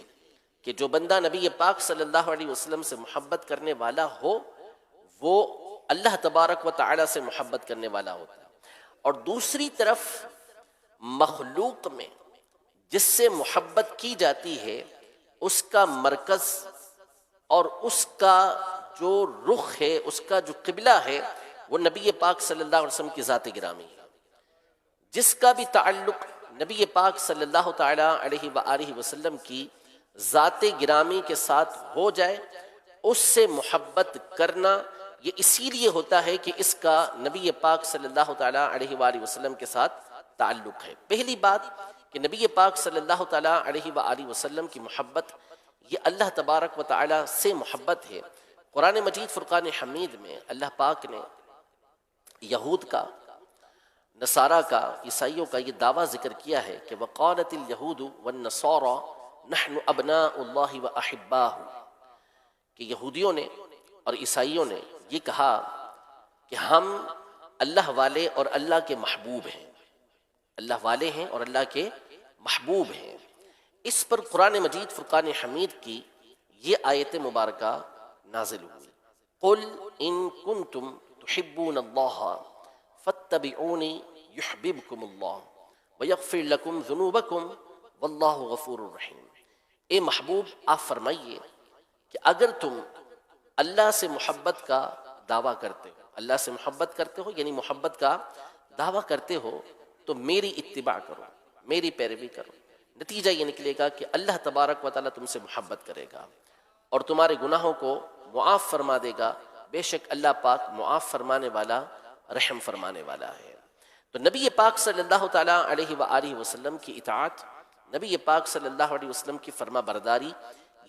کہ جو بندہ نبی پاک صلی اللہ علیہ وسلم سے محبت کرنے والا ہو وہ اللہ تبارک و تعالیٰ سے محبت کرنے والا ہوتا ہے، اور دوسری طرف مخلوق میں جس سے محبت کی جاتی ہے اس کا مرکز اور اس کا جو رخ ہے، اس کا جو قبلہ ہے، وہ نبی پاک صلی اللہ علیہ وسلم کی ذات گرامی ہے۔ جس کا بھی تعلق نبی پاک صلی اللہ تعالیٰ علیہ وآلہ وسلم کی ذات گرامی کے ساتھ ہو جائے، اس سے محبت کرنا یہ اسی لیے ہوتا ہے کہ اس کا نبی پاک صلی اللہ تعالیٰ علیہ وآلہ وسلم کے ساتھ تعلق ہے۔ پہلی بات کہ نبی پاک صلی اللہ تعالیٰ علیہ وآلہ وسلم کی محبت یہ اللہ تبارک و تعالیٰ سے محبت ہے۔ قرآن مجید فرقان حمید میں اللہ پاک نے یہود کا، نصارہ کا، عیسائیوں کا یہ دعویٰ ذکر کیا ہے کہ وَقَالَتِ الْيَهُودُ وَالنَّصَارَى نَحْنُ أَبْنَاءُ اللَّهِ وَأَحِبَّاهُ، کہ یہودیوں نے اور عیسائیوں نے یہ کہا کہ ہم اللہ والے اور اللہ کے محبوب ہیں، اللہ والے ہیں اور اللہ کے محبوب ہیں۔ اس پر قرآن مجید فرقان حمید کی یہ آیت مبارکہ نازل ہوئی، قُلْ إِن كُنتُمْ تُحِبُّونَ اللَّهَ فَاتَّبِعُونِي يُحْبِبْكُمُ اللَّهُ وَيَغْفِرْ لَكُمْ ذُنُوبَكُمْ وَاللَّهُ غَفُورٌ رَحِيمٌ۔ اے محبوب آپ فرمائیے کہ اگر تم اللہ سے محبت کا دعویٰ کرتے ہو، اللہ سے محبت کرتے ہو یعنی محبت کا دعویٰ کرتے ہو، تو میری اتباع کرو، میری پیروی کرو۔ نتیجہ یہ نکلے گا کہ اللہ تبارک و تعالیٰ تم سے محبت کرے گا اور تمہارے گناہوں کو معاف فرما دے گا۔ بے شک اللہ پاک معاف فرمانے والا، رحم فرمانے والا ہے۔ تو نبی پاک صلی اللہ تعالیٰ علیہ وآلہ وسلم کی اطاعت، نبی پاک صلی اللہ علیہ وسلم کی فرما برداری،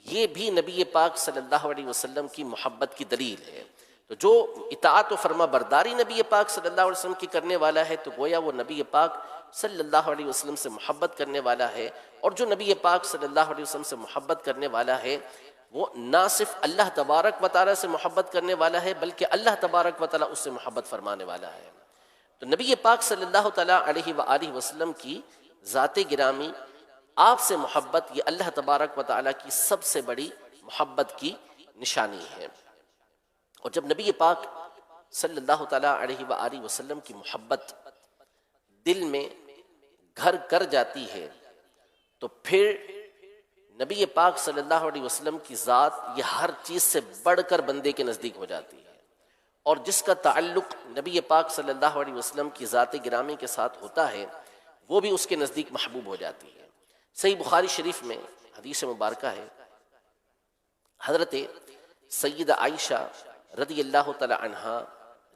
یہ بھی نبی پاک صلی اللہ علیہ وسلم کی محبت کی دلیل ہے۔ تو جو اطاعت و فرما برداری نبی پاک صلی اللہ علیہ وسلم کی کرنے والا ہے تو گویا وہ نبی پاک صلی اللہ علیہ وسلم سے محبت کرنے والا ہے، اور جو نبی پاک صلی اللہ علیہ وسلم سے محبت کرنے والا ہے وہ نہ صرف اللہ تبارک و تعالیٰ سے محبت کرنے والا ہے بلکہ اللہ تبارک و تعالیٰ اس سے محبت فرمانے والا ہے۔ تو نبی پاک صلی اللہ تعالیٰ علیہ وآلہ وسلم کی ذات گرامی، آپ سے محبت، یہ اللہ تبارک و تعالیٰ کی سب سے بڑی محبت کی نشانی ہے۔ اور جب نبی پاک صلی اللہ تعالیٰ علیہ وآلہ وسلم کی محبت دل میں گھر کر جاتی ہے تو پھر نبی پاک صلی اللہ علیہ وسلم کی ذات یہ ہر چیز سے بڑھ کر بندے کے نزدیک ہو جاتی ہے، اور جس کا تعلق نبی پاک صلی اللہ علیہ وسلم کی ذات گرامی کے ساتھ ہوتا ہے وہ بھی اس کے نزدیک محبوب ہو جاتی ہے۔ صحیح بخاری شریف میں حدیث مبارکہ ہے، حضرت سیدہ عائشہ رضی اللہ تعالی عنہا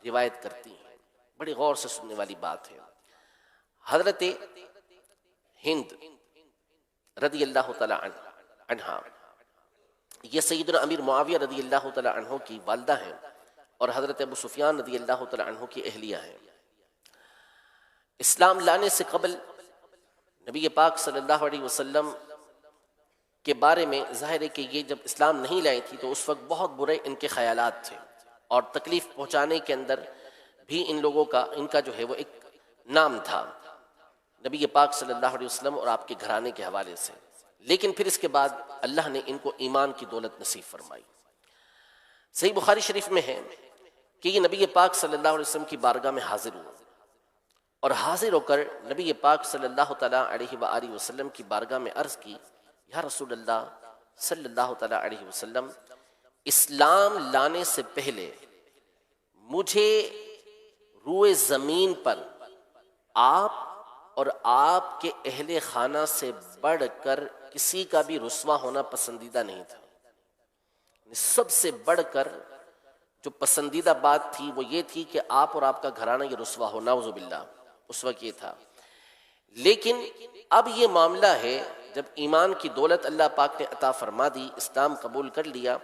روایت کرتی ہیں، بڑی غور سے سننے والی بات ہے۔ حضرت ہند رضی اللہ تعالی عنہا یہ سیدنا امیر معاویہ رضی اللہ تعالی عنہ کی والدہ ہیں اور حضرت ابو سفیان رضی اللہ تعالی عنہ کی اہلیہ ہیں۔ اسلام لانے سے قبل نبی پاک صلی اللہ علیہ وسلم کے بارے میں ظاہر ہے کہ یہ جب اسلام نہیں لائی تھی تو اس وقت بہت برے ان کے خیالات تھے، اور تکلیف پہنچانے کے اندر بھی ان لوگوں کا، ان کا جو ہے وہ ایک نام تھا نبی پاک صلی اللہ علیہ وسلم اور آپ کے گھرانے کے حوالے سے. لیکن پھر اس کے بعد اللہ نے ان کو ایمان کی دولت نصیب فرمائی. صحیح بخاری شریف میں ہے کہ یہ نبی پاک صلی اللہ علیہ وسلم کی بارگاہ میں حاضر ہوئے، اور حاضر ہو کر نبی پاک صلی اللہ تعالیٰ علیہ وآلہ وسلم کی بارگاہ میں عرض کی، یا رسول اللہ صلی اللہ تعالیٰ علیہ وسلم، اسلام لانے سے پہلے مجھے روئے زمین پر آپ اور آپ کے اہل خانہ سے بڑھ کر کسی کا بھی رسوا ہونا پسندیدہ نہیں تھا. سب سے بڑھ کر جو پسندیدہ بات تھی وہ یہ تھی کہ آپ اور آپ کا گھرانہ یہ رسوا ہو، نعوذ باللہ، اس وقت یہ تھا. لیکن اب یہ معاملہ ہے جب ایمان کی دولت اللہ پاک نے عطا فرما دی، اسلام قبول کر لیا،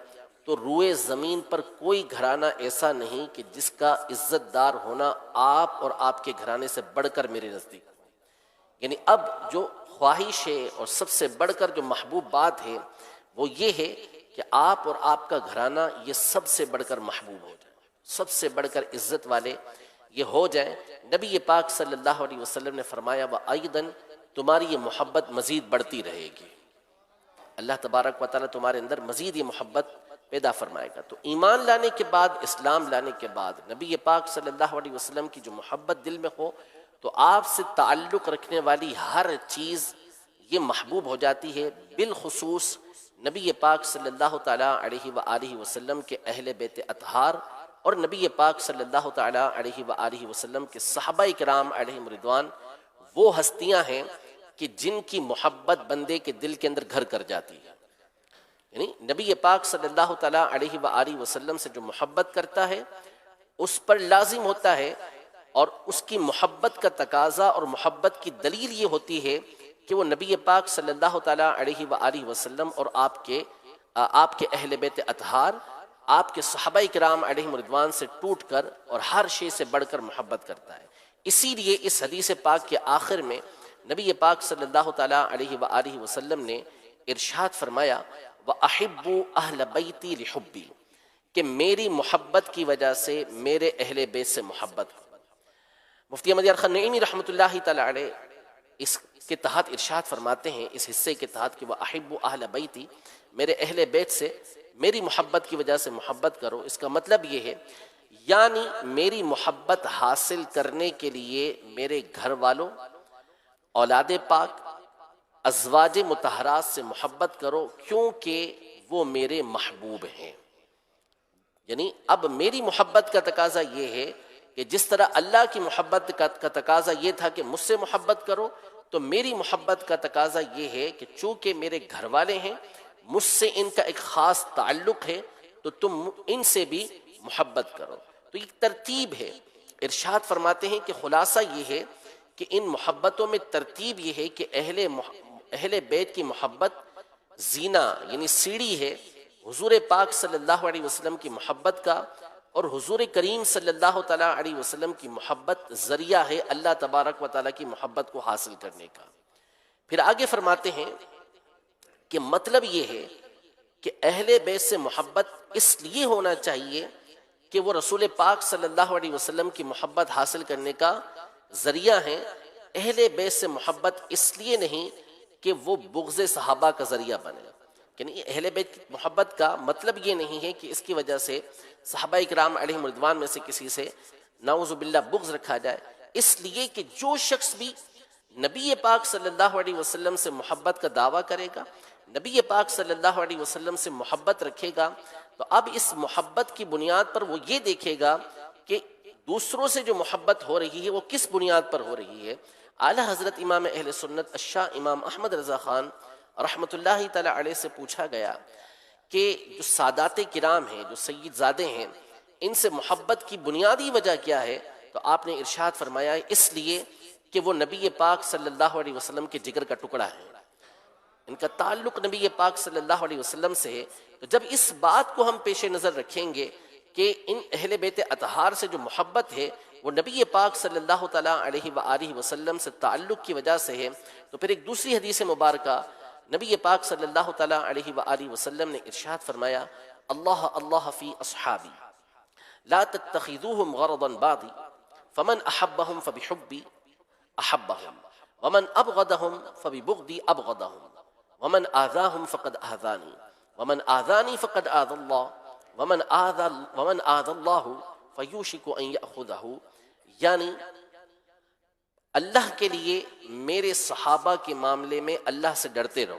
تو روئے زمین پر کوئی گھرانہ ایسا نہیں کہ جس کا عزت دار ہونا آپ اور آپ کے گھرانے سے بڑھ کر میرے نزدیک. یعنی اب جو خواہش ہے اور سب سے بڑھ کر جو محبوب بات ہے وہ یہ ہے کہ آپ اور آپ کا گھرانہ یہ سب سے بڑھ کر محبوب ہو جائے، سب سے بڑھ کر عزت والے یہ ہو جائیں. نبی پاک صلی اللہ علیہ وسلم نے فرمایا، وَأَيْضًا تمہاری یہ محبت مزید بڑھتی رہے گی، اللہ تبارک و تعالیٰ تمہارے اندر مزید یہ محبت پیدا فرمائے گا. تو ایمان لانے کے بعد، اسلام لانے کے بعد نبی پاک صلی اللہ علیہ وسلم کی جو محبت دل میں ہو تو آپ سے تعلق رکھنے والی ہر چیز یہ محبوب ہو جاتی ہے. بالخصوص نبی پاک صلی اللہ تعالیٰ علیہ وآلہ وسلم کے اہل بیت اطہار اور نبی پاک صلی اللہ تعالیٰ علیہ وآلہ وسلم کے صحابہ کرام علیہم رضوان، وہ ہستیاں ہیں کہ جن کی محبت بندے کے دل کے اندر گھر کر جاتی ہے. یعنی نبی پاک صلی اللہ تعالیٰ علیہ وآلہ وسلم سے جو محبت کرتا ہے اس پر لازم ہوتا ہے، اور اس کی محبت کا تقاضا اور محبت کی دلیل یہ ہوتی ہے کہ وہ نبی پاک صلی اللہ تعالیٰ علیہ وآلہ وسلم اور آپ کے اہل بیت اطہار، آپ کے صحابہ کرام علیہم رضوان سے ٹوٹ کر اور ہر شے سے بڑھ کر محبت کرتا ہے. اسی لیے اس حدیث پاک کے آخر میں نبی پاک صلی اللہ تعالیٰ علیہ وآلہ وسلم نے ارشاد فرمایا، وَأَحِبُّ أَهْلَ بَيْتِي لِحُبِّي، کہ میری محبت کی وجہ سے میرے اہل بیت سے محبت کرو. مفتی احمد یار خان نعیمی رحمۃ اللہ تعالیٰ علیہ اس کے تحت ارشاد فرماتے ہیں، اس حصے کے تحت، کہ وَأَحِبُّ أَهْلَ بَيْتِي، میرے اہل بیت سے میری محبت کی وجہ سے محبت کرو. اس کا مطلب یہ ہے یعنی میری محبت حاصل کرنے کے لیے میرے گھر والوں، اولاد پاک، ازواج مطہرات سے محبت کرو، کیونکہ وہ میرے محبوب ہیں. یعنی اب میری محبت کا تقاضا یہ ہے کہ جس طرح اللہ کی محبت کا تقاضا یہ تھا کہ مجھ سے محبت کرو، تو میری محبت کا تقاضا یہ ہے کہ چونکہ میرے گھر والے ہیں، مجھ سے ان کا ایک خاص تعلق ہے، تو تم ان سے بھی محبت کرو. تو ایک ترتیب ہے. ارشاد فرماتے ہیں کہ خلاصہ یہ ہے کہ ان محبتوں میں ترتیب یہ ہے کہ اہل بیت کی محبت زینہ یعنی سیڑھی ہے حضور پاک صلی اللہ علیہ وسلم کی محبت کا، اور حضور کریم صلی اللہ تعالیٰ علیہ وسلم کی محبت ذریعہ ہے اللہ تبارک و تعالیٰ کی محبت کو حاصل کرنے کا. پھر آگے فرماتے ہیں کہ مطلب یہ ہے کہ اہل بیت سے محبت اس لیے ہونا چاہیے کہ وہ رسول پاک صلی اللہ علیہ وسلم کی محبت حاصل کرنے کا ذریعہ ہیں. اہل بیت سے محبت اس لیے نہیں کہ وہ بغض صحابہ کا ذریعہ بنے. یعنی اہل بیت کی محبت کا مطلب یہ نہیں ہے کہ اس کی وجہ سے صحابہ کرام علیہم رضوان میں سے کسی سے نعوذ باللہ بغض رکھا جائے. اس لیے کہ جو شخص بھی نبی پاک صلی اللہ علیہ وسلم سے محبت کا دعویٰ کرے گا، نبی پاک صلی اللہ علیہ وسلم سے محبت رکھے گا، تو اب اس محبت کی بنیاد پر وہ یہ دیکھے گا کہ دوسروں سے جو محبت ہو رہی ہے وہ کس بنیاد پر ہو رہی ہے. اعلیٰ حضرت امام اہل سنت الشاہ امام احمد رضا خان رحمۃ اللہ تعالی علیہ سے پوچھا گیا کہ جو سادات کرام ہیں، جو سید زادے ہیں، ان سے محبت کی بنیادی وجہ کیا ہے؟ تو آپ نے ارشاد فرمایا اس لیے کہ وہ نبی پاک صلی اللہ علیہ وسلم کے جگر کا ٹکڑا ہے، ان کا تعلق نبی پاک صلی اللہ علیہ وسلم سے ہے. تو جب اس بات کو ہم پیش نظر رکھیں گے کہ ان اہل بیت اطہار سے جو محبت ہے وہ نبی پاک صلی اللہ تعالیٰ علیہ وآلہ وسلم سے تعلق کی وجہ سے ہے، تو پھر ایک دوسری حدیث مبارکہ نبی پاک صلی اللہ تعالیٰ علیہ وآلہ وسلم نے ارشاد فرمایا اللہ اللہ فی اصحابی لا تتخذوهم غرضا بعضی فمن احبهم فبحبی احبهم ومن ابغضهم فببغضی ابغضهم ومن آذاهم فقد آذانی ومن آذانی فقد آذى اللہ ومن آذى اللہ فیوشک ان یأخذہ، یعنی اللہ کے لیے میرے صحابہ کے معاملے میں اللہ سے ڈرتے رہو،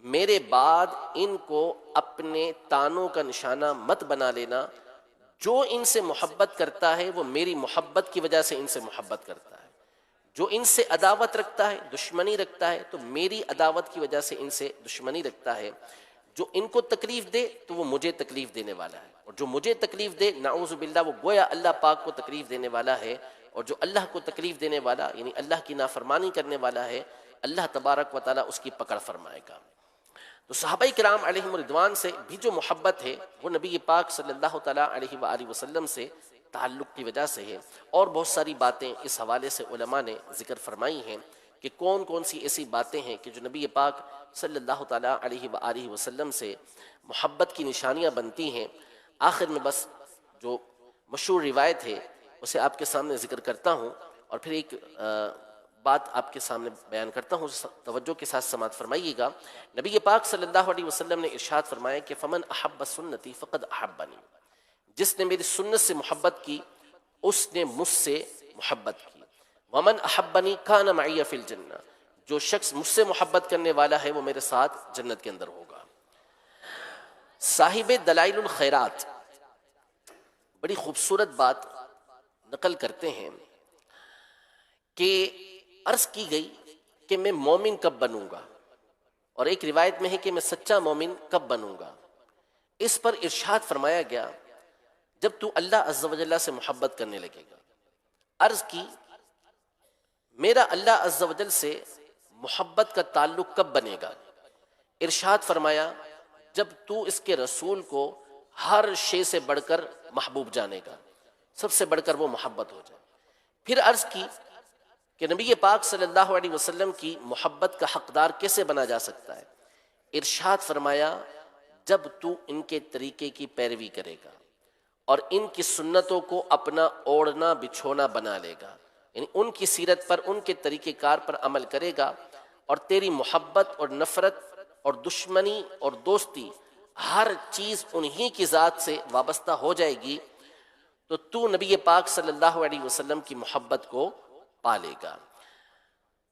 میرے بعد ان کو اپنے تانوں کا نشانہ مت بنا لینا، جو ان سے محبت کرتا ہے وہ میری محبت کی وجہ سے ان سے محبت کرتا ہے، جو ان سے عداوت رکھتا ہے دشمنی رکھتا ہے تو میری عداوت کی وجہ سے ان سے دشمنی رکھتا ہے، جو ان کو تکلیف دے تو وہ مجھے تکلیف دینے والا ہے، اور جو مجھے تکلیف دے نعوذ باللہ وہ گویا اللہ پاک کو تکلیف دینے والا ہے، اور جو اللہ کو تکلیف دینے والا یعنی اللہ کی نافرمانی کرنے والا ہے اللہ تبارک و تعالیٰ اس کی پکڑ فرمائے گا۔ تو صحابہ کرام علیہم رضوان سے بھی جو محبت ہے وہ نبی پاک صلی اللہ تعالیٰ علیہ وآلہ وسلم سے تعلق کی وجہ سے ہے، اور بہت ساری باتیں اس حوالے سے علماء نے ذکر فرمائی ہیں کہ کون کون سی ایسی باتیں ہیں کہ جو نبی پاک صلی اللہ تعالیٰ علیہ وآلہ وسلم سے محبت کی نشانیاں بنتی ہیں۔ آخر میں بس جو مشہور روایت ہے اسے آپ کے سامنے ذکر کرتا ہوں، اور پھر ایک بات آپ کے سامنے بیان کرتا ہوں، توجہ کے ساتھ سماعت فرمائیے گا۔ نبی پاک صلی اللہ علیہ وسلم نے ارشاد فرمایا کہ فمن احب سنتی فقد احبنی، جس نے میری سنت سے محبت کی اس نے مجھ سے محبت کی، ومن احبنی کان معی فی الجنہ، جو شخص مجھ سے محبت کرنے والا ہے وہ میرے ساتھ جنت کے اندر ہوگا۔ صاحب دلائل الخیرات بڑی خوبصورت بات نقل کرتے ہیں کہ عرض کی گئی کہ میں مومن کب بنوں گا، اور ایک روایت میں ہے کہ میں سچا مومن کب بنوں گا۔ اس پر ارشاد فرمایا گیا جب تو اللہ عز و جل سے محبت کرنے لگے گا۔ عرض کی میرا اللہ عز و جل سے محبت کا تعلق کب بنے گا؟ ارشاد فرمایا جب تو اس کے رسول کو ہر شے سے بڑھ کر محبوب جانے گا، سب سے بڑھ کر وہ محبت ہو جائے۔ پھر عرض کی کہ نبی پاک صلی اللہ علیہ وسلم کی محبت کا حقدار کیسے بنا جا سکتا ہے؟ ارشاد فرمایا جب تو ان کے طریقے کی پیروی کرے گا اور ان کی سنتوں کو اپنا اوڑھنا بچھونا بنا لے گا، یعنی ان کی سیرت پر ان کے طریقہ کار پر عمل کرے گا، اور تیری محبت اور نفرت اور دشمنی اور دوستی ہر چیز انہی کی ذات سے وابستہ ہو جائے گی، تو نبی پاک صلی اللہ علیہ وسلم کی محبت کو پالے گا۔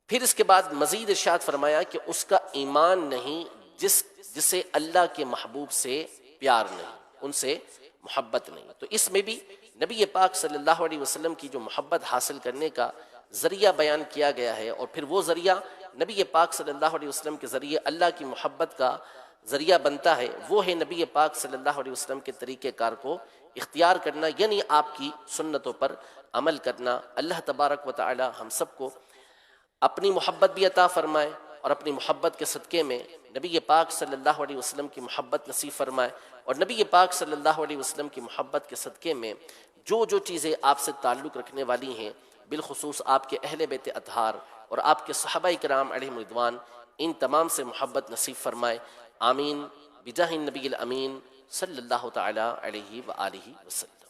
پھر اس کے بعد مزید ارشاد فرمایا کہ اس کا ایمان نہیں جسے اللہ کے محبوب سے پیار نہیں، ان سے محبت نہیں۔ تو اس میں بھی نبی پاک صلی اللہ علیہ وسلم کی جو محبت حاصل کرنے کا ذریعہ بیان کیا گیا ہے، اور پھر وہ ذریعہ نبی پاک صلی اللہ علیہ وسلم کے ذریعے اللہ کی محبت کا ذریعہ بنتا ہے، وہ ہے نبی پاک صلی اللہ علیہ وسلم کے طریقہ کار کو اختیار کرنا، یعنی آپ کی سنتوں پر عمل کرنا۔ اللہ تبارک و تعالی ہم سب کو اپنی محبت بھی عطا فرمائے، اور اپنی محبت کے صدقے میں نبی پاک صلی اللہ علیہ وسلم کی محبت نصیب فرمائے، اور نبی پاک صلی اللہ علیہ وسلم کی محبت کے صدقے میں جو چیزیں آپ سے تعلق رکھنے والی ہیں، بالخصوص آپ کے اہل بیت اطہار اور آپ کے صحابہ کرام علیہم رضوان، ان تمام سے محبت نصیب فرمائے۔ آمین بجاہ النبی الامین صلی اللہ تعالی علیہ وآلہ وسلم۔